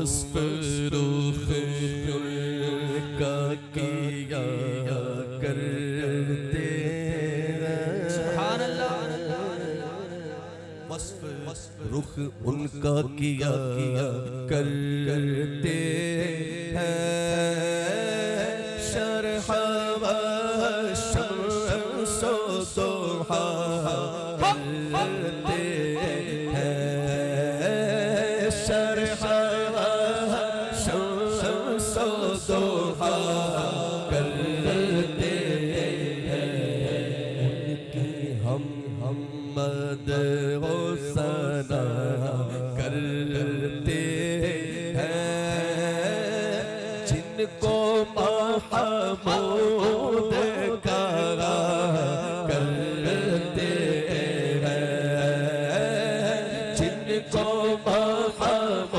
वस्फ रुख का किया करते रुख उनका किया करते हैं शरह व शम्सो दोहा करते हैं शरह व शम्सो दोहा करते हैं उनकी हम मद हो सना करते हैं जिनको महमूद कहा करते हैं जिनको महमूद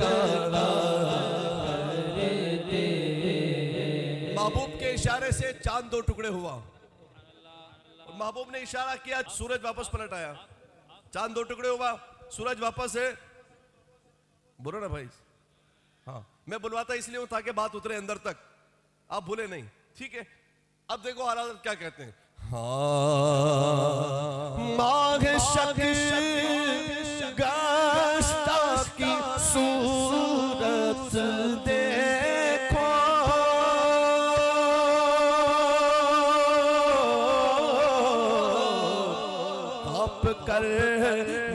कहा करते महबूब के इशारे से चांद दो टुकड़े हुआ। महबूब ने इशारा किया, सूरज वापस पलट आया, चांद दो टुकड़े हुआ, सूरज वापस है। बोलो ना भाई। हाँ, मैं बुलवाता इसलिए हूं ताकि बात उतरे अंदर तक, आप भूले नहीं, ठीक है। अब देखो आला क्या कहते हैं। हाँ माह शक गाश्ता की सूरत देखो कर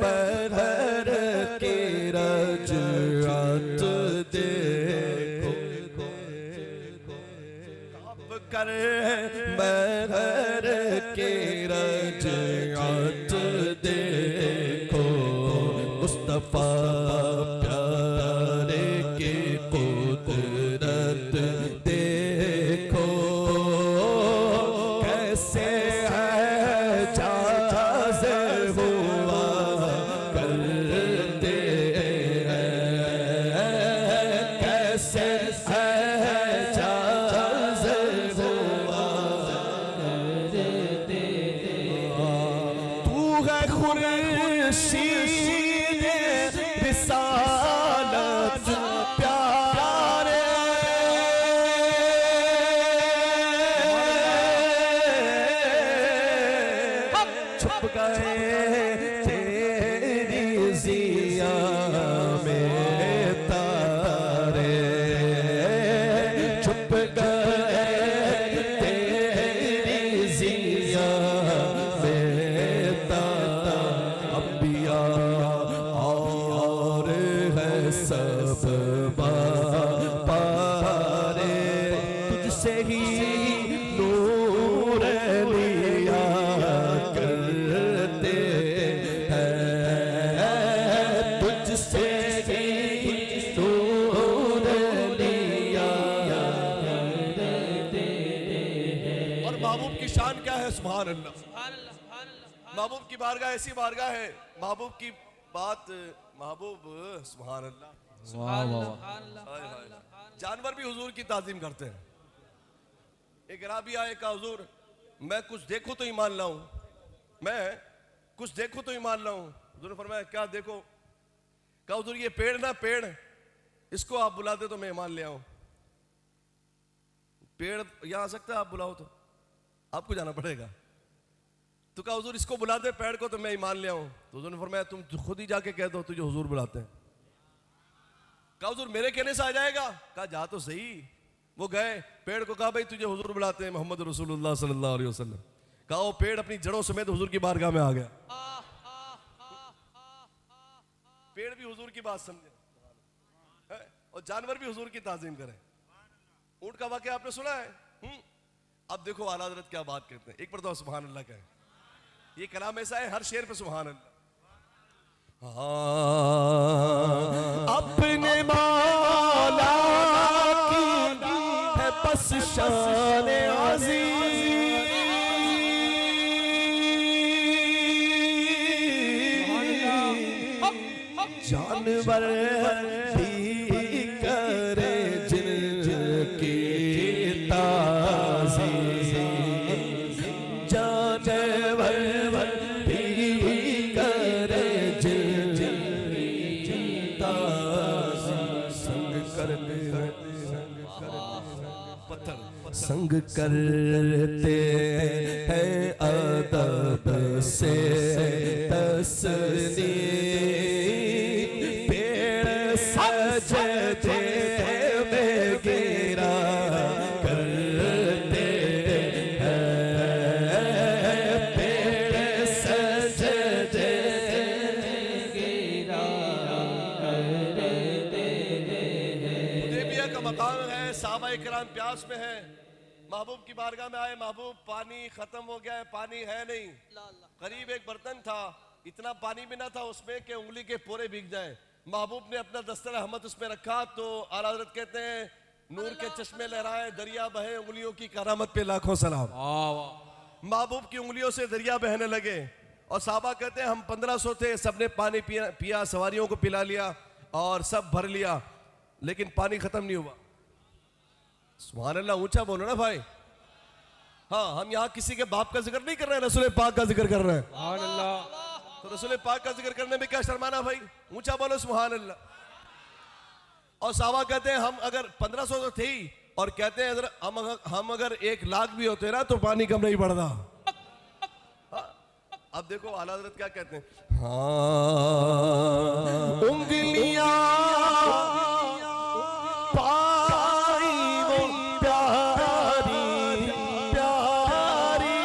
बरहर के रजअत देखो कब कर बरहर के रजअत देखो मुस्तफा प्यारे के कुदरत देखो कैसे रिसालत प्यारे छुप गए तेरी जिया में तारे छुप गए तेरी जिया में तारे अंबिया सब पारे तुझसे ही नूर लिया करते हैं तुझसे ही नूर लिया करते हैं। और महबूब की शान क्या है? सुभान अल्लाह। महबूब की बारगाह ऐसी बारगाह है, महबूब की बात महबूब सुभान अल्लाह। जानवर भी हुजूर की ताज़ीम करते हैं। एक राबी आए का हुजूर मैं कुछ देखूं तो ईमान लाऊं, मैं कुछ देखूं तो ईमान लाऊं। हुजूर ने फरमाया क्या देखो? कहा हुजूर ये पेड़ ना पेड़, इसको आप बुलाते तो मैं ईमान ले आऊं। पेड़ यहां आ सकता है, आप बुलाओ तो आपको जाना पड़ेगा। तो कहा हुजूर इसको बुला दे पेड़ को तो मैं ईमान ले आऊं। तो हुजूर ने फरमाया तुम खुद ही जाके कह दो तुझे हुजूर बुलाते हैं। कहा हुजूर मेरे कहने से आ जाएगा? कहा जा तो सही। वो गए, पेड़ को कहा भाई तुझे हुजूर बुलाते हैं मोहम्मद रसूलुल्लाह सल्लल्लाहु अलैहि वसल्लम। कहा वो पेड़ अपनी जड़ों समेत हुजूर की बारगाह में आ गया। पेड़ भी हुजूर की बात समझे और जानवर भी हुजूर की ताज़ीम करें। ऊंट का वाकया आपने सुना है। अब देखो आला हज़रत क्या बात करते हैं। एक पर तो सुभान अल्लाह कहें। ये कलाम ऐसा है हर शेर पे सुभान अल्लाह। अपने मौला की है बस शान अज़ीम, जानवर भी करे जिनकी ताज़ीम, जानवर भी करे जिनकी ताज़ीम। पत्थर संग करते हैं अदब से तस्नी, पेड़ सजदे में गिरा करते हैं, पेड़ सजदे गिरा करते हैं। हुदैबिया का मकाम है, साहबा इकराम प्यास में है, महबूब की बारगाह में आए, महबूब पानी खत्म हो गया है, पानी है नहीं। करीब एक बर्तन था, इतना पानी भी ना था उसमें कि उंगली के पोरे भीग जाएं। महबूब ने अपना दस्तर रहमत उसमें रखा तो आला हज़रत कहते हैं नूर के चश्मे लहराए, दरिया बहे, उंगलियों की करामत पे लाखों सलाम। महबूब की उंगलियों से दरिया बहने लगे और साहबा कहते हैं हम 1500 थे, सबने पानी पिया, सवारियों को पिला लिया और सब भर लिया, लेकिन पानी खत्म नहीं हुआ। सुभान अल्लाह, ऊंचा बोलो ना भाई। हाँ, हम यहाँ किसी के बाप का जिक्र नहीं कर रहे हैं, रसूल पाक का जिक्र कर रहे हैं। सुभान अल्लाह। तो रसूल पाक का जिक्र करने में क्या शर्माना भाई, ऊंचा बोलो सुभान अल्लाह। और साहबा कहते हैं हम अगर 1500 तो थे ही, और कहते हैं हम अगर 1 लाख भी होते ना तो पानी कम नहीं पड़ता। अब देखो आला हज़रत क्या कहते हैं, हाँ उंगलियां पाई वो प्यारी प्यारी,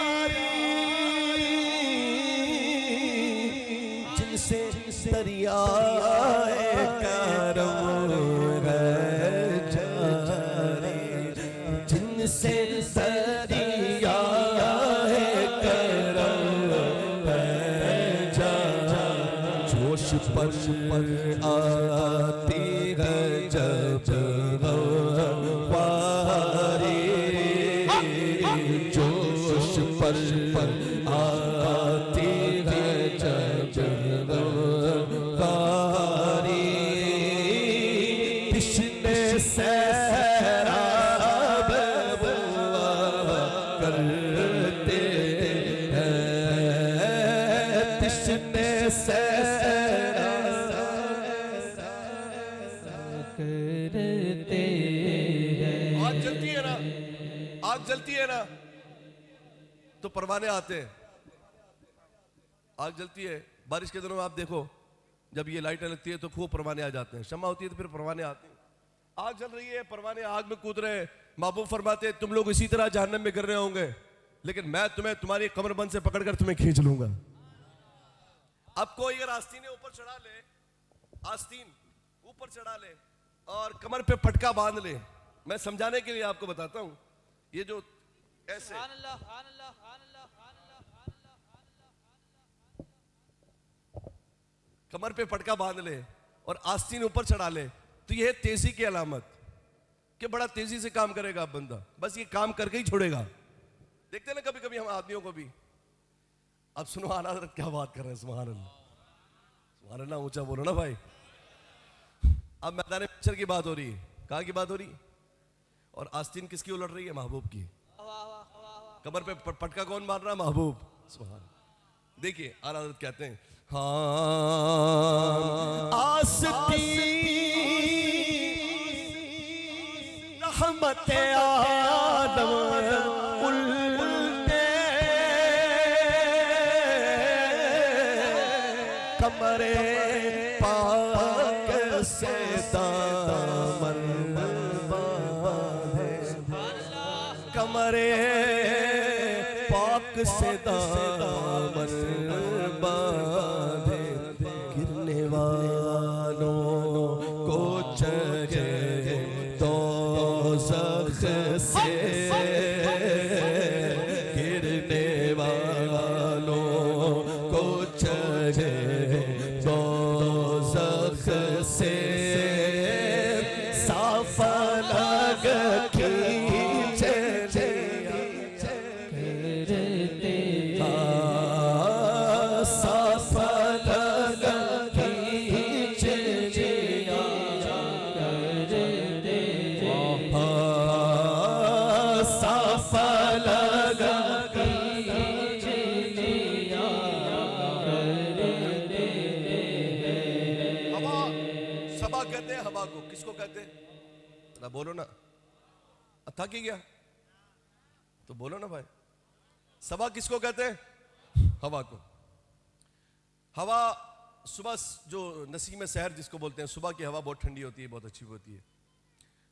जिनसे दरियाए करम है जारी, जिनसे दरियाए करम है जारी, जोश पर आती है जब वारी, जोश पर आती है जब वारी, पिछले सैराब करते हैं, पिछले आग जलती है ना, आग जलती है ना तो परवाने आते हैं। आग जलती है, बारिश के दिनों में आप देखो जब ये लाइटें लगती है तो खूब परवाने आ जाते हैं, शम्मा होती है तो फिर परवाने आते हैं। आग जल रही है, परवाने आग में कूद रहे हैं, महबूब फरमाते तुम लोग इसी तरह जहन्नम में गिर रहे होंगे, लेकिन मैं तुम्हें तुम्हारी कमरबंद से पकड़कर तुम्हें खींच लूंगा। अब कोई अगर आस्तीन ऊपर चढ़ा ले, आस्तीन ऊपर चढ़ा ले और कमर पे पटका बांध ले, मैं समझाने के लिए आपको बताता हूं, ये जो ऐसे कमर पे पटका बांध ले और आस्तीन ऊपर चढ़ा ले तो ये है तेजी की अलामत कि बड़ा तेजी से काम करेगा बंदा, बस ये काम करके ही छोड़ेगा। देखते हैं ना कभी कभी हम आदमियों को भी। अब सुनो आला हज़रत क्या बात कर रहे हैं, सुभान अल्लाह, सुभान अल्लाह, ऊंचा बोलो ना भाई। अब मैदान महशर की बात हो रही है, कहाँ की बात हो रही है, और आस्तीन किसकी उलट रही है, महबूब की। कमर पे पटका कौन मार रहा है, महबूब। सुभान। देखिए आला हज़रत कहते हैं हाँ आस्तीन रहमत आदम उल्टे कमरे पाक से दामन बांधे, कमरे पाक से दामन बांधे, गिरने वालों को चढ़े दोज़ख से, गिरने वालों को चढ़े दोज़ख से, साफ लग खींचे हवा, सबा कहते हैं हवा को, किसको कहते हैं ना, बोलो ना, थक ही गया तो बोलो ना भाई। सबा किसको कहते हैं? हवा को। हवा सुबह जो नसीम सहर जिसको बोलते हैं, सुबह की हवा बहुत ठंडी होती है, बहुत अच्छी होती है।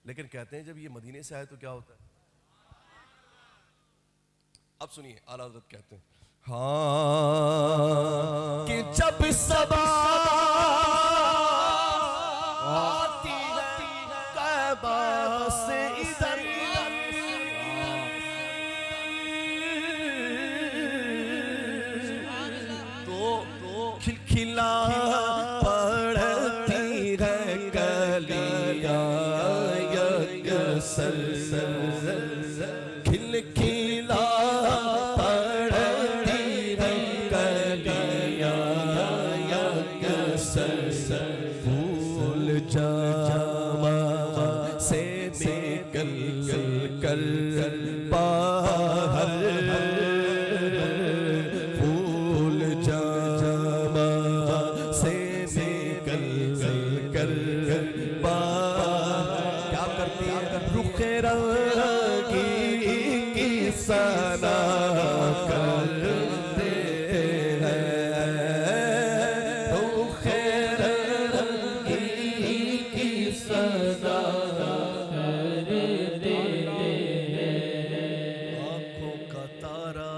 लेकिन कहते हैं जब ये मदीने से आए तो क्या होता है? अब सुनिए, आला हज़रत कहते हैं हाँ कि जब सबा आती है कैबा से इधर, तो खिलखिला पड़ती है कलियां यकसर, खिलखिला पड़ती है कलियां यकसर, फूल जामा से निकल कर बाहर, फूल जामा से निकल कर बाहर क्या करती है? रुखे रंगी की सना करते हैं, रुखे रंगी की सना करते हैं। आंखों का तारा,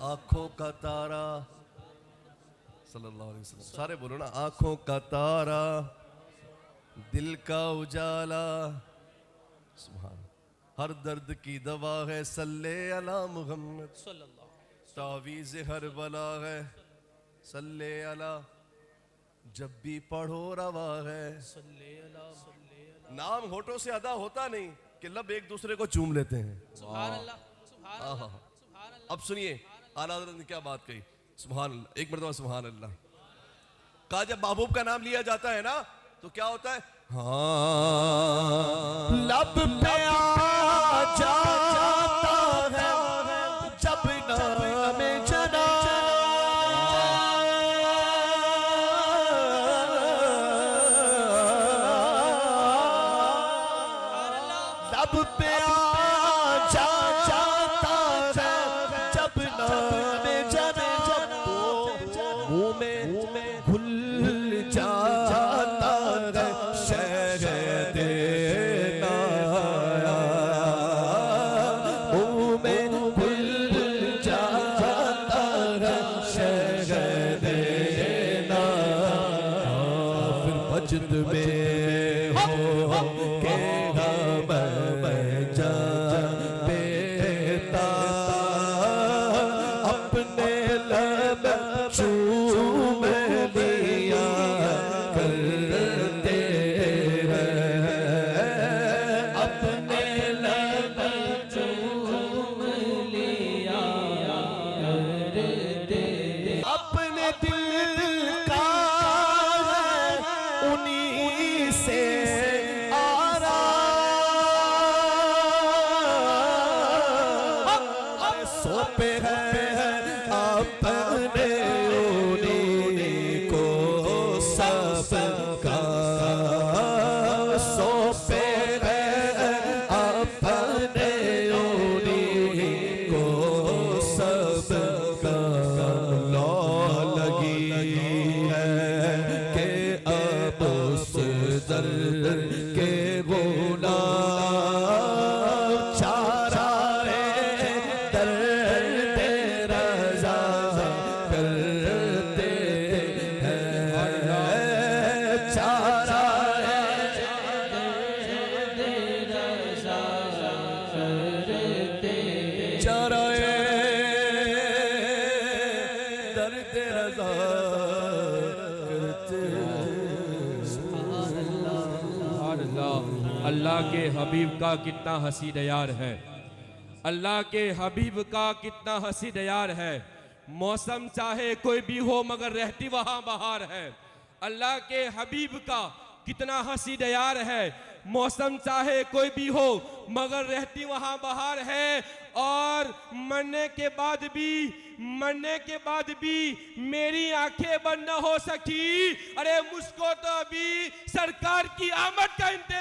आंखों का तारा, सल्लल्लाहु अलैहि वसल्लम, सारे बोलो ना, आंखों का तारा, दिल का उजाला, सुभान, हर दर्द की दवा है सल्ले अला मुहम्मद, तावीज़ हर बला है सल्ले अला, जब भी पढ़ो रवा है। नाम होठों से अदा होता नहीं कि लब एक दूसरे को चूम लेते हैं। आहा। अब सुनिए आला हज़रत ने क्या बात कही, सुभान अल्लाह, एक मरतबा सुभान अल्लाह कहा। जब महबूब का नाम लिया जाता है ना तो क्या होता है? हाँ लब पे आ जाता है जब नाम जना, लब पे आ जाता है जब नाम जना, तो मुंह में घुल जाता है शहद नाया, मुंह में घुल जाता है शहद नाया, फिर मस्जिद में हो के हम जा बेता अपने लब चूम लिया करते हैं, अपने लब चूम लिया करते, अपने दिल का उन्हीं से आराम सौंपे हैं अपने उन्हीं को सबका, सौंपे हैं अपने उन्हीं को सबका, लौ लगी है कि अब उस दर के गुलाम चारा दर्द रज़ा करते हैं, चारा चारा दर्द रज़ा करते। अल्लाह के हबीब का कितना हंसी दयार है, अल्लाह के हबीब का कितना हंसी दयार है। मौसम चाहे कोई भी हो मगर रहती वहाँ बहार है। अल्लाह के हबीब का कितना हंसी दयार है। मौसम चाहे कोई भी हो मगर रहती वहाँ बहार है। और मरने के बाद भी मेरी आंखें बंद न हो सकी। अरे मुझको तो अभी सरकार की आमद का इंतजार